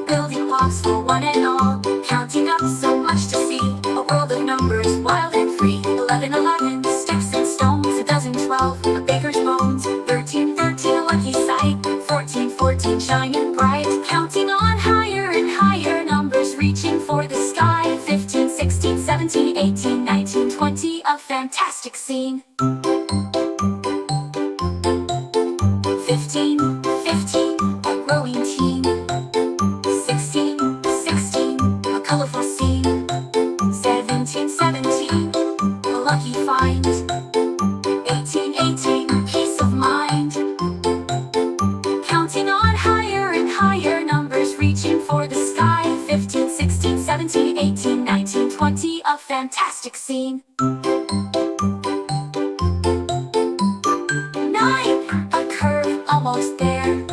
Building blocks for one and all, counting up so much to see. A world of numbers, wild and free. 11, 11, sticks and stones. A dozen, 12, a baker's bones. 13, 13, a lucky sight. 14, 14, shining bright. Counting on higher and higher numbers, reaching for the sky. 15, 16, 17, 18, 19, 20, a fantastic scene. 15, 15, a growing teen. 16, 16, a colorful scene. 17, 17, a lucky find. 18, 18, peace of mind. Counting on higher and higher numbers, reaching for the sky. 15, 16, 17, 18, 19, 20, a fantastic scene. 9, a curve, almost there.